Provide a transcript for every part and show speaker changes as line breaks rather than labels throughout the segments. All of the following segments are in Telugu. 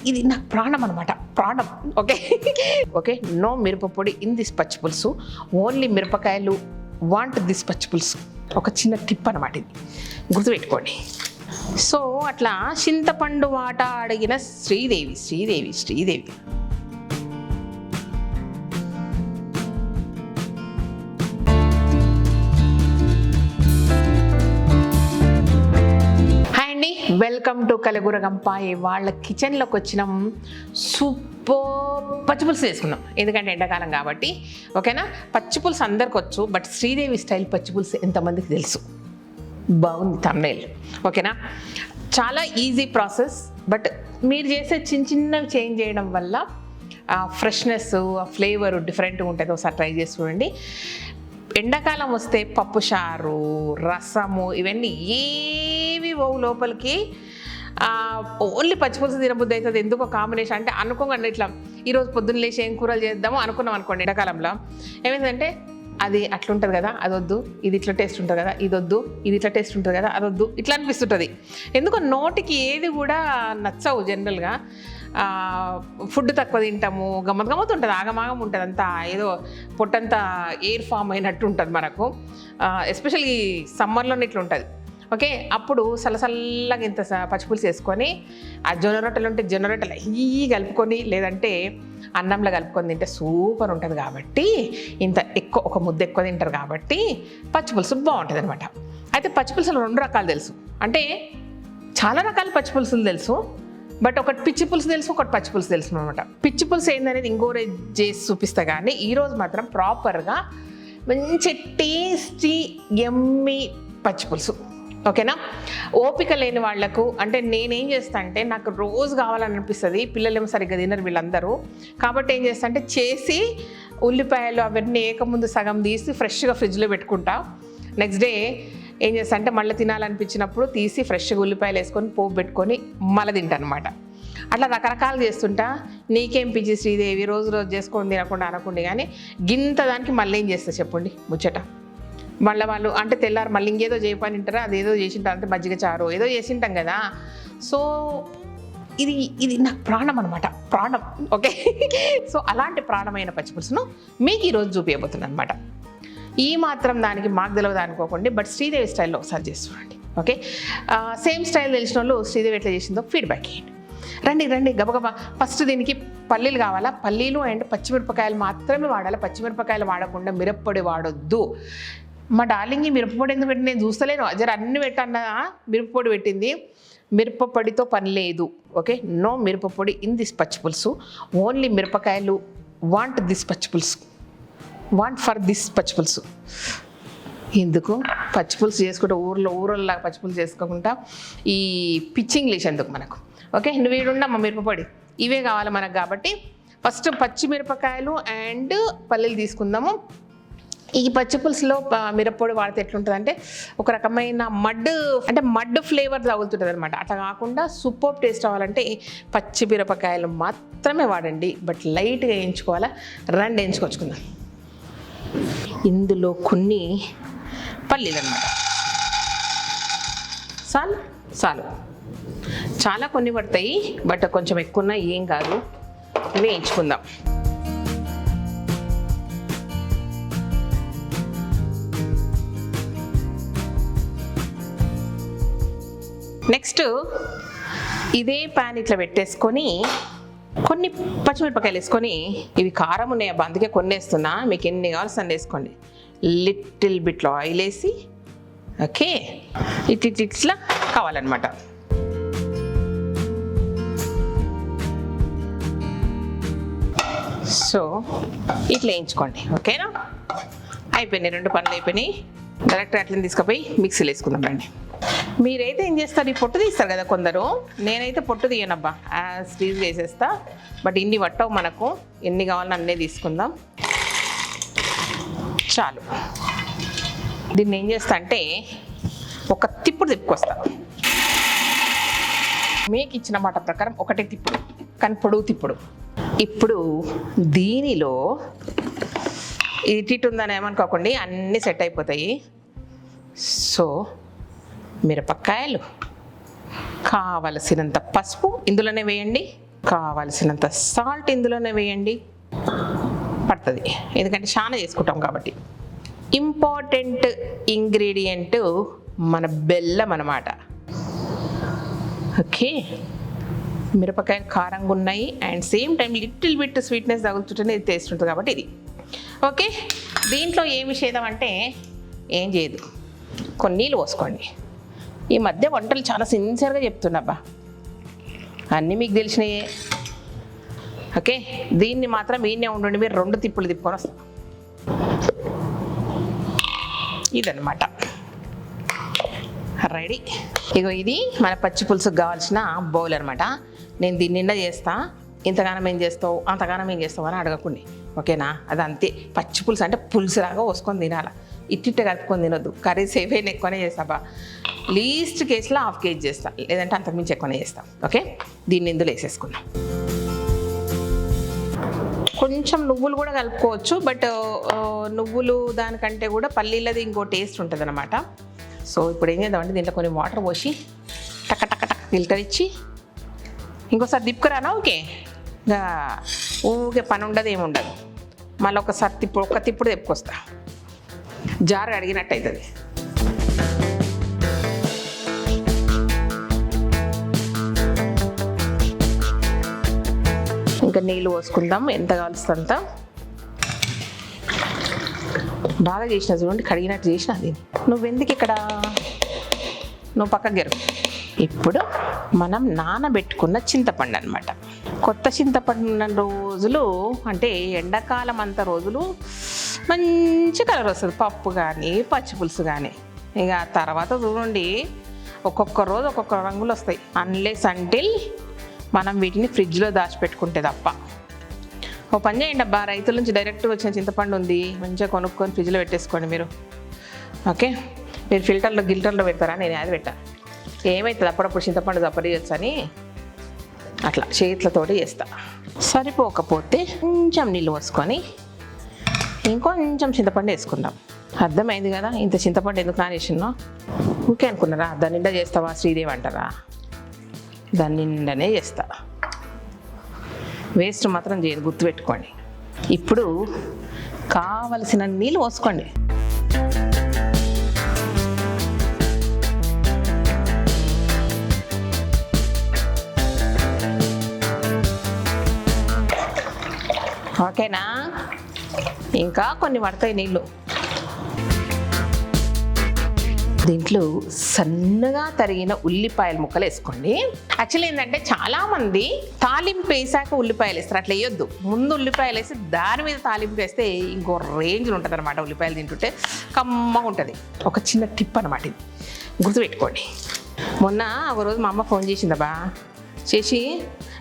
ఇది నాకు ప్రాణం అనమాట, ప్రాణం. ఓకే ఓకే, నో మిరపపొడి ఇన్ దిస్ పచ్చి పులుసు, ఓన్లీ మిరపకాయలు వాంట్ దిస్ పచ్చి పులుసు. ఒక చిన్న టిప్ అనమాట, ఇది గుర్తుపెట్టుకోండి. సో అట్లా చింతపండు వాట అడిగిన శ్రీదేవి శ్రీదేవి శ్రీదేవి. Welcome to Kalagura Gampa. వాళ్ళ కిచెన్లోకి వచ్చినాం. సూపర్ పచ్చిపులుసు వేసుకున్నాం, ఎందుకంటే ఎండాకాలం కాబట్టి. ఓకేనా, పచ్చిపులుసు అందరికి వచ్చు, బట్ శ్రీదేవి స్టైల్ పచ్చిపులుసు ఎంతమందికి తెలుసు? బాగుంది థంబ్నెయిల్. ఓకేనా, చాలా ఈజీ ప్రాసెస్, బట్ మీరు చేసే చిన్న చిన్నవి చేంజ్ చేయడం వల్ల ఫ్రెష్నెస్, ఫ్లేవర్ డిఫరెంట్గా ఉంటుంది. ఒకసారి ట్రై చేసి చూడండి. ఎండాకాలం వస్తే పప్పు చారు, రసము ఇవన్నీ ఏవి పోవు లోపలికి. ఓన్లీ పచ్చిపులుసు తినబుద్ధి అవుతుంది. ఎందుకో కాంబినేషన్ అంటే అనుకోకండి, ఇట్లా ఈరోజు పొద్దున్న లేచి ఏం కూరలు చేద్దాము అనుకున్నాం అనుకోండి. ఎండాకాలంలో ఏమైందంటే అది అట్లా ఉంటుంది కదా, అది వద్దు, ఇది ఇట్లా టేస్ట్ ఉంటుంది కదా, ఇది వద్దు, ఇది ఇట్లా టేస్ట్ ఉంటుంది కదా, అది వద్దు, ఇట్లా అనిపిస్తుంటుంది. ఎందుకో నోటికి ఏది కూడా నచ్చవు జనరల్గా. ఫుడ్ తక్కువ తింటాము, గమ్మత్ ఉంటుంది, ఆగమాగం ఉంటుంది, అంతా ఏదో పొట్టంతా ఎయిర్ ఫామ్ అయినట్టు ఉంటుంది మనకు. ఎస్పెషల్లీ సమ్మర్లోనే ఇట్లా ఉంటుంది. ఓకే, అప్పుడు సల్లసల్లగా ఇంత పచ్చిపులుసు వేసుకొని ఆ జొన్న రొట్టెలు ఉంటే జొన్న రొట్టెలు ఈ కలుపుకొని, లేదంటే అన్నంలో కలుపుకొని తింటే సూపర్ ఉంటుంది. కాబట్టి ఇంత ఎక్కువ ఒక ముద్ద ఎక్కువ తింటారు కాబట్టి పచ్చిపులుసు బాగుంటుంది అనమాట. అయితే పచ్చిపులుసులు రెండు రకాలు తెలుసు, అంటే చాలా రకాల పచ్చిపులుసులు తెలుసు, బట్ ఒకటి పిచ్చి పులుసు తెలుసు, ఒకటి పచ్చి పులుసు తెలుసు అనమాట. పిచ్చి పులుసు ఏందనేది ఇంకో రోజు చేసి చూపిస్తా, కానీ ఈరోజు మాత్రం ప్రాపర్గా మంచి టేస్టీ ఎమ్మీ పచ్చి పులుసు. ఓకేనా, ఓపిక లేని వాళ్లకు, అంటే నేనేం చేస్తా అంటే నాకు రోజు కావాలని అనిపిస్తుంది, పిల్లలేమో సరిగ్గా తినరు వీళ్ళందరూ, కాబట్టి ఏం చేస్తా అంటే చేసి ఉల్లిపాయలు అవన్నీ ఏకముందు సగం తీసి ఫ్రెష్గా ఫ్రిడ్జ్లో పెట్టుకుంటా. నెక్స్ట్ డే ఏం చేస్తా అంటే మళ్ళీ తినాలనిపించినప్పుడు తీసి ఫ్రెష్గా ఉల్లిపాయలు వేసుకొని పోపు పెట్టుకొని మళ్ళీ తింటాను అనమాట. అట్లా రకరకాలు చేస్తుంటా. నీకేం పిచ్చి శ్రీదేవి రోజు చేసుకొని తినకుండా అనకుండా, కానీ గింత దానికి మళ్ళీ ఏం చేస్తా చెప్పండి ముచ్చట. మళ్ళీ వాళ్ళు అంటే తెల్లారు మళ్ళీ ఇంకేదో చేయపని తింటారా, అదేదో చేసింటారు, అంటే మజ్జిగ చారు ఏదో చేసింటాం కదా. సో ఇది నాకు ప్రాణం అనమాట, ప్రాణం. ఓకే, సో అలాంటి ప్రాణమైన పచ్చిపులుసును మీకు ఈరోజు చూపించబోతున్నాను అనమాట. ఈ మాత్రం దానికి మాకు తెలియదు అనుకోకండి, బట్ శ్రీదేవి స్టైల్లో ఒకసారి చేసి చూడండి. ఓకే, సేమ్ స్టైల్ తెలిసిన వాళ్ళు శ్రీదేవి ఎట్లా చేసిందో ఫీడ్బ్యాక్ ఇవ్వండి. రండి గబగబా. ఫస్ట్ దీనికి పల్లీలు కావాలా, పల్లీలు అండ్ పచ్చిమిరపకాయలు మాత్రమే వాడాలి. పచ్చిమిరపకాయలు వాడకుండా మిరప్పొడి వాడొద్దు. మా డార్లింగ్ ఈ మిరపపొడి ఎందుకు పెట్టి నేను చూస్తలేను, జర అన్ని పెట్టన్నా మిరపపొడి పెట్టింది. మిరపపొడితో పని లేదు. ఓకే, నో మిరపపొడి ఇన్ దిస్ పచ్చి పులుసు, ఓన్లీ మిరపకాయలు వాంట్ దిస్ పచ్చి పులుసు, వాంట్ ఫర్ దిస్ పచ్చి పులుసు. ఎందుకు పచ్చిపులుసు చేసుకుంటే ఊరోళ్ళలాగా పచ్చిపులుసు చేసుకోకుండా ఈ పిచ్చి ఇంగ్లీష్ ఎందుకు మనకు? ఓకే, నువ్వు వీడుండమ్మా మిరపపొడి ఇవే కావాలి మనకు. కాబట్టి ఫస్ట్ పచ్చిమిరపకాయలు అండ్ పల్లీలు తీసుకుందాము. ఈ పచ్చిపులుసులో మిరప్పొడి వాడితే ఎట్లుంటుంది అంటే ఒక రకమైన మడ్ ఫ్లేవర్ తగులుతుంటుంది అనమాట. అట్లా కాకుండా సూపర్ టేస్ట్ అవ్వాలంటే పచ్చిమిరపకాయలు మాత్రమే వాడండి, బట్ లైట్గా వేయించుకోవాలా. రండి వేయించుకొచ్చుకుందాం. ఇందులో కొన్ని పల్లీలు అనమాట, చాలు చాలా కొన్ని పడతాయి, బట్ కొంచెం ఎక్కువ ఉన్నాయి, ఏం కాదు, వేయించుకుందాం. నెక్స్ట్ ఇదే ప్యాన్ ఇట్లా పెట్టేసుకొని కొన్ని పచ్చిమిరపకాయలు వేసుకొని, ఇవి కారం ఉన్నాయి అబ్బా అందుకే కొన్ని వేస్తున్నా, మీకు ఎన్ని కావాల్సి అన్ని వేసుకోండి. లిటిల్ బిట్లో ఆయిల్ వేసి, ఓకే, ఇట్లా కావాలన్నమాట. సో ఇట్లా వేయించుకోండి. ఓకేనా, అయిపోయినాయి, రెండు పనులు అయిపోయినాయి. డైరెక్ట్ అట్లని తీసుకుపోయి మిక్సీలో వేసుకుందాం. రండి. మీరైతే ఏం చేస్తారు, ఈ పొట్టు తీస్తారు కదా కొందరు, నేనైతే పొట్టు తీయనబ్బా, స్టీజ్ వేసేస్తా. బట్ ఇన్ని పట్టవు మనకు, ఎన్ని కావాలని అన్నీ తీసుకుందాం. చాలు. దీన్ని ఏం చేస్తా అంటే ఒక తిప్పుడు తిప్పుకొస్తా. మీకు ఇచ్చిన మాట ప్రకారం ఒకటే తిప్పుడు, కానీ పొడుగు తిప్పుడు. ఇప్పుడు దీనిలో ఇటు ఉందని ఏమనుకోకండి, అన్నీ సెట్ అయిపోతాయి. సో మిరపకాయలు, కావలసినంత పసుపు ఇందులోనే వేయండి. కావలసినంత సాల్ట్ ఇందులోనే వేయండి, పడుతుంది, ఎందుకంటే చాలా చేసుకుంటాం కాబట్టి. ఇంపార్టెంట్ ఇంగ్రీడియంట్ మన బెల్లం అన్నమాట. ఓకే, మిరపకాయలు కారంగా ఉన్నాయి and same time little bit sweetness తగులుతుంటేనే ఇది టేస్ట్ ఉంటుంది కాబట్టి ఇది. ఓకే, దీంట్లో ఏమి చేద్దాం అంటే ఏం చేయదు, కొన్ని నీళ్ళు పోసుకోండి. ఈ మధ్య వంటలు చాలా సిన్సియర్గా చెప్తున్నాబ్బా, అన్నీ మీకు తెలిసినాయే. ఓకే, దీన్ని మాత్రం ఈయనే ఉండండి, మీరు 2 తిప్పులు తిప్పుకొని వస్తాం. ఇదన్నమాట రెడీ. ఇగో ఇది మన పచ్చి పులుసుకు కావాల్సిన బౌల్ అనమాట. నేను దీని నిండా చేస్తా, ఇంతగానం ఏం చేస్తావు అంతగానం ఏం చేస్తావు అని అడగకండి, ఓకేనా? అది అంతే, పచ్చి పులుసు అంటే పులుసులాగా పోసుకొని తినాలి, ఇట్టిట్టే కలుపుకొని తినొద్దు. కర్రీస్ ఏవైనా ఎక్కువనే చేస్తాబా, లీస్ట్ కేసులో 1/2 kg చేస్తా, లేదంటే అంతకుమించి ఎక్కువనే చేస్తాం. ఓకే, దీన్ని ఇందులో వేసేసుకుందాం. కొంచెం నువ్వులు కూడా కలుపుకోవచ్చు, బట్ నువ్వులు దానికంటే కూడా పల్లీలది ఇంకో టేస్ట్ ఉంటుంది అనమాట. సో ఇప్పుడు ఏం చేద్దామంటే దీంట్లో కొన్ని వాటర్ పోసి టక్క టక్క టక్క ఫిల్టర్ ఇచ్చి ఇంకోసారి దిప్పుకురానా. ఓకే, ఇంకా ఊరికే పని ఉండదు, ఏముండదు. మళ్ళీ ఒకసారి ఒక్క తిప్పుడు తెప్పుకొస్తా, జారు అడిగినట్టు అవుతుంది. ఇంకా నీళ్ళు పోసుకుందాం, ఎంత కావాల్సి అంత. బాగా చేసిన చూడండి, కడిగినట్టు చేసిన. అది నువ్వెందుకు ఇక్కడ, నువ్వు పక్కకు జరుగు. ఇప్పుడు మనం నానబెట్టుకున్న చింతపండు అనమాట. కొత్త చింతపండు ఉన్న రోజులు అంటే ఎండాకాలం అంత రోజులు మంచి కలర్ వస్తుంది, పప్పు కానీ పచ్చి పులుసు కానీ. ఇక తర్వాత చూడండి ఒక్కొక్క రోజు ఒక్కొక్క రంగులు వస్తాయి, అన్లెస్ అంటిల్ మనం వీటిని ఫ్రిడ్జ్లో దాచిపెట్టుకుంటే తప్ప. ఓ పని చేయండి అబ్బా, రైతుల నుంచి డైరెక్ట్ వచ్చిన చింతపండు ఉంది, మంచిగా కొనుక్కొని ఫ్రిడ్జ్లో పెట్టేసుకోండి మీరు. ఓకే, మీరు గిల్టర్లో పెడతారా, నేను అది పెట్టా. ఏమవుతుంది అప్పుడప్పుడు చింతపండు దప్పరియచ్చు అని అట్లా చేతులతోటి చేస్తా. సరిపోకపోతే కొంచెం నీళ్ళు పోసుకొని ఇంకొంచెం చింతపండు వేసుకుందాం. అర్థమైంది కదా, ఇంత చింతపండు ఎందుకు నానేసినో ఊకే అనుకున్నారా? దాని నిండా చేస్తావా శ్రీదేవి అంటారా? దాని నిండానే చేస్తా, వేస్ట్ మాత్రం చేయదు, గుర్తుపెట్టుకోండి. ఇప్పుడు కావలసిన నీళ్ళు పోసుకోండి. ఓకేనా, ఇంకా కొన్ని పడతాయి నీళ్ళు. దీంట్లో సన్నగా తరిగిన ఉల్లిపాయల ముక్కలు వేసుకోండి. యాక్చువల్లీ ఏంటంటే చాలామంది తాలింపు వేసాక ఉల్లిపాయలు వేస్తారు, అట్లా వేయొద్దు. ముందు ఉల్లిపాయలు వేసి దాని మీద తాలింపు వేస్తే ఇంకో రేంజ్లో ఉంటుంది అనమాట. ఉల్లిపాయలు తింటుంటే కమ్మగా ఉంటుంది. ఒక చిన్న టిప్ అనమాట ఇది, గుర్తుపెట్టుకోండి. మొన్న ఒకరోజు మా అమ్మ ఫోన్ చేసిందబ్బా, చేసి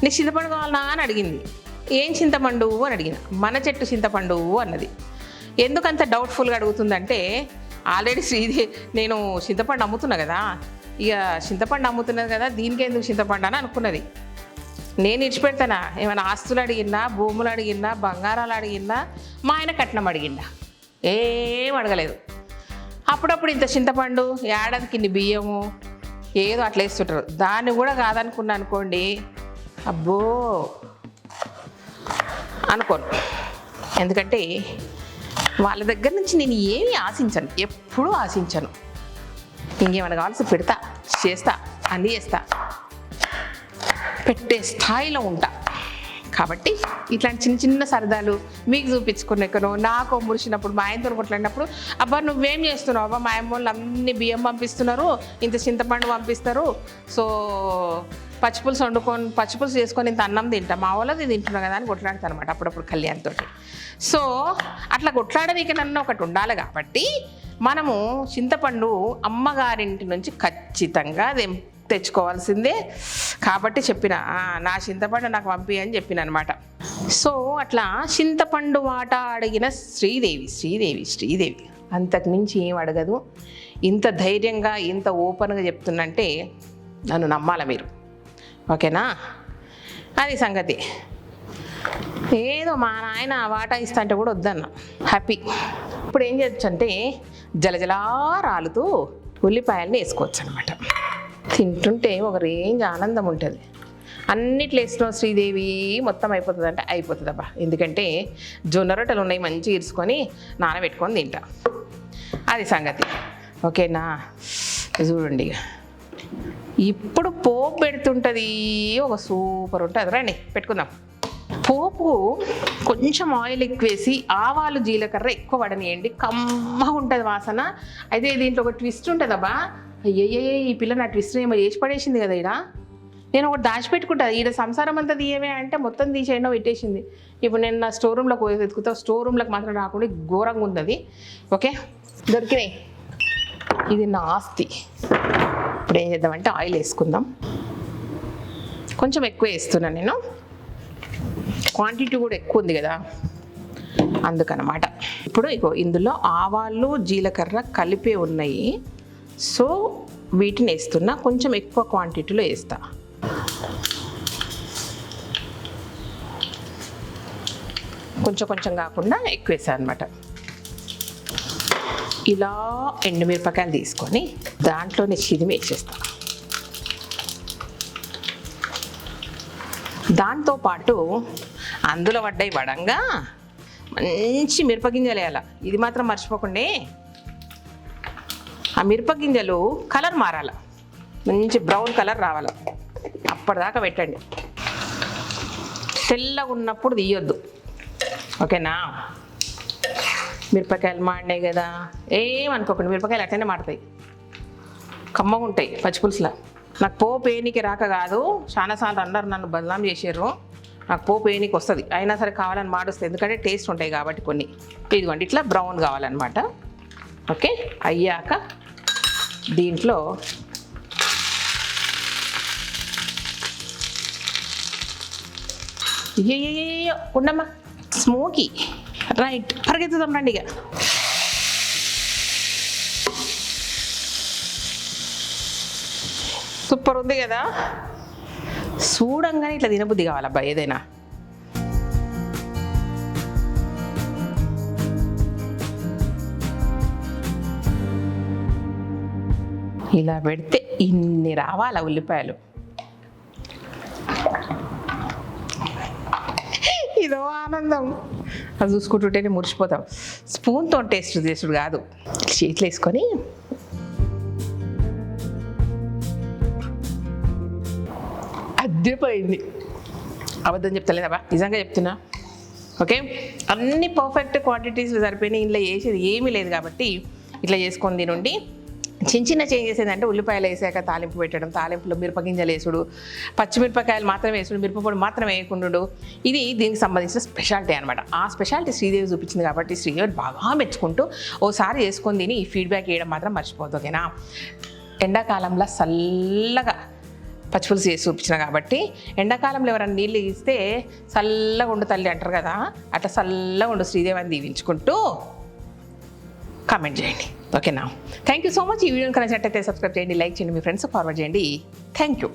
నీకు చింతపండు కావాలనా అని అడిగింది. ఏం చింతపండు అని అడిగిన, మన చెట్టు చింతపండు అన్నది. ఎందుకంత డౌట్ఫుల్గా అడుగుతుందంటే, ఆల్రెడీ నేను చింతపండు అమ్ముతున్నా కదా, ఇక చింతపండు అమ్ముతున్నది కదా, దీనికి ఎందుకు చింతపండు అని అనుకున్నది. నేను ఇచ్చిపెడతానా? ఏమైనా ఆస్తులు అడిగిందా, భూములు అడిగిందా, బంగారాలు అడిగిందా, మా ఆయన కట్నం అడిగిందా? ఏం అడగలేదు. అప్పుడప్పుడు ఇంత చింతపండు, ఏడాదికి ఇన్ని బియ్యము ఏదో అట్లా వేస్తుంటారు. దాన్ని కూడా కాదనుకున్నా అనుకోండి, అబ్బో అనుకోను. ఎందుకంటే వాళ్ళ దగ్గర నుంచి నేను ఏమీ ఆశించను, ఎప్పుడూ ఆశించను. ఇంకేమైనా కావాల్సి పెడతా, చేస్తా, అన్నీ చేస్తా, పెట్టే స్థాయిలో ఉంటా. కాబట్టి ఇట్లాంటి చిన్న చిన్న సరదాలు మీకు చూపించుకునేకను, నాకు మురిసినప్పుడు మా ఆయనతో కొట్లాడినప్పుడు, అబ్బా నువ్వేం చేస్తున్నావు, అబ్బా మా అమ్మ వాళ్ళు అన్ని బియ్యం పంపిస్తున్నారు, ఇంత చింతపండు పంపిస్తారు, సో పచ్చిపులుసు వండుకొని పచ్చిపులుసు చేసుకొని ఇంత అన్నం తింటా, మా వాళ్ళది తింటున్నా కదా అని కొట్లాడతాను అనమాట అప్పుడప్పుడు కళ్యాణ్తో. సో అట్లా కొట్లాడనీకి నన్ను ఒకటి ఉండాలి. కాబట్టి మనము చింతపండు అమ్మగారింటి నుంచి ఖచ్చితంగా తెచ్చుకోవాల్సిందే. కాబట్టి చెప్పిన నా చింతపండు నాకు పంపి అని చెప్పిన అనమాట. సో అట్లా చింతపండు మాట అడిగిన శ్రీదేవి అంతకు మించి ఏం అడగదు. ఇంత ధైర్యంగా ఇంత ఓపెన్గా చెప్తున్నంటే నన్ను నమ్మాల మీరు, ఓకేనా? అది సంగతి. ఏదో మా నాయన వాటా ఇస్తా అంటే కూడా వద్దన్న, హ్యాపీ. ఇప్పుడు ఏం చేయొచ్చు అంటే జలజలా రాలుతూ ఉల్లిపాయలని వేసుకోవచ్చు అనమాట. తింటుంటే ఒక రేంజ్ ఆనందం ఉంటుంది. అన్నిట్లో వేస్తున్నావు శ్రీదేవి మొత్తం అయిపోతుంది అంటే అయిపోతుందబ్బా. ఎందుకంటే జొన్న రొట్టెలు ఉన్నాయి, మంచిగా ఇరుసుకొని నానబెట్టుకొని తింటా. అది సంగతి. ఓకేనా? చూడండి, ఇప్పుడు పోపు పెడుతుంటుంది, ఒక సూపర్ ఉంటుంది. రండి పెట్టుకుందాం. పోపు కొంచెం ఆయిల్ ఎక్కువ వేసి ఆవాలు జీలకర్ర ఎక్కువ పడనియండి, కమ్మగా ఉంటుంది వాసన. అయితే దీంట్లో ఒక ట్విస్ట్ ఉంటుందబ్బా. అయ్యయ్యే, ఈ పిల్ల నా ట్విస్ట్ ఏమో చేసి పడేసింది కదా. ఈడ నేను ఒకటి దాచిపెట్టుకుంటా, ఈడ సంసారం అంతా తీయమే అంటే మొత్తం తీసేయడం పెట్టేసింది. ఇప్పుడు నేను నా స్టోర్ రూమ్లోకి పోయి వెతుకుతా, స్టోర్ రూమ్లోకి మాత్రం రాకుండా ఘోరంగా ఉంది అది. ఓకే, దొరికినాయి. ఇది నా ఆస్తి. ఇప్పుడు ఏం చేద్దామంటే ఆయిల్ వేసుకుందాం. కొంచెం ఎక్కువ వేస్తున్నాను నేను, క్వాంటిటీ కూడా ఎక్కువ ఉంది కదా అందుకనమాట. ఇప్పుడు ఇగో ఇందులో ఆవాలు జీలకర్ర కలిపే ఉన్నాయి, సో వీటిని వేస్తున్నా. కొంచెం ఎక్కువ క్వాంటిటీలో వేస్తా. కొంచెం కొంచెం కాకుండా ఎక్కువ వేసాను అనమాట. ఇలా ఎండుమిరపకాయలు తీసుకొని దాంట్లోనే చిదిమి వేసేస్తాను. దాంతోపాటు అందులో పడ్డాయి వడంగా మంచి మిరపగింజలు వేయాలి. ఇది మాత్రం మర్చిపోకండి, ఆ మిరపగింజలు కలర్ మారాలి, మంచి బ్రౌన్ కలర్ రావాలి. అప్పటిదాకా పెట్టండి. తెల్లగా ఉన్నప్పుడు తీయొద్దు. ఓకేనా? మిరపకాయలు మాడినాయి కదా, ఏమనుకోకండి, మిరపకాయలు అట్లనే మాడతాయి, కమ్మగా ఉంటాయి పచ్చిపులుసులా. నాకు పోపు వేయనీకి రాక కాదు, చాలాసార్లు అందరు నన్ను బదనాం చేసారు. నాకు పోపు వేయనీకి వస్తుంది, అయినా సరే కావాలని మాడుస్తుంది, ఎందుకంటే టేస్ట్ ఉంటాయి కాబట్టి కొన్ని. ఇదిగోండి ఇట్లా బ్రౌన్ కావాలన్నమాట. ఓకే, అయ్యాక దీంట్లో ఉండమ్మా స్మోకీ రైట్ పరిగెత్తుదాం రండి. ఇక సూపర్ ఉంది కదా. చూడంగానే ఇట్లా తినబుద్ధి కావాలబ్బా ఏదైనా. ఇలా పెడితే ఇన్ని రావాలా ఉల్లిపాయలు. ఇదో ఆనందం, అది చూసుకుంటుంటేనే మురిసిపోతాం. స్పూన్తో టేస్ట్ చేసుడు కాదు, చేతులు వేసుకొని అద్దెపోయింది. అబద్ధం చెప్తలేదబ్బా, నిజంగా చెప్తున్నా. ఓకే, అన్ని పర్ఫెక్ట్ క్వాంటిటీస్లో సరిపోయినాయి, ఇంట్లో వేసేది ఏమీ లేదు కాబట్టి ఇట్లా చేసుకొని తినండి. చిన్న చిన్న చేంజెస్ ఏంటంటే ఉల్లిపాయలు వేసాక తాలింపు పెట్టడం, తాలింపులో మిరపగింజలు వేసుడు, పచ్చిమిరపకాయలు మాత్రం వేసుడు, మిరపపొడి మాత్రం వేయకుండా, ఇది దీనికి సంబంధించిన స్పెషాలిటీ అనమాట. ఆ స్పెషాలిటీ శ్రీదేవి చూపించింది కాబట్టి శ్రీదేవి బాగా మెచ్చుకుంటూ ఓసారి చేసుకొని తిని ఈ ఫీడ్బ్యాక్ వేయడం మాత్రం మర్చిపోద్దు. ఓకేనా? ఎండాకాలంలో చల్లగా పచ్చిపులుసు చేసి చూపించిన కాబట్టి, ఎండాకాలంలో ఎవరైనా నీళ్ళు ఇస్తే చల్లగా ఉండు తల్లి అంటారు కదా, అట్లా చల్లగా ఉండు శ్రీదేవి అని దీవించుకుంటూ కామెంట్ చేయండి. ఓకేనా? Thank you so much. ఈ వీడియోని కనెక్ట్ అయితే సబ్స్క్రైబ్ చేయండి, లైక్ చేయండి, మీ ఫ్రెండ్స్ ఫార్వర్డ్ చేయండి. Thank you.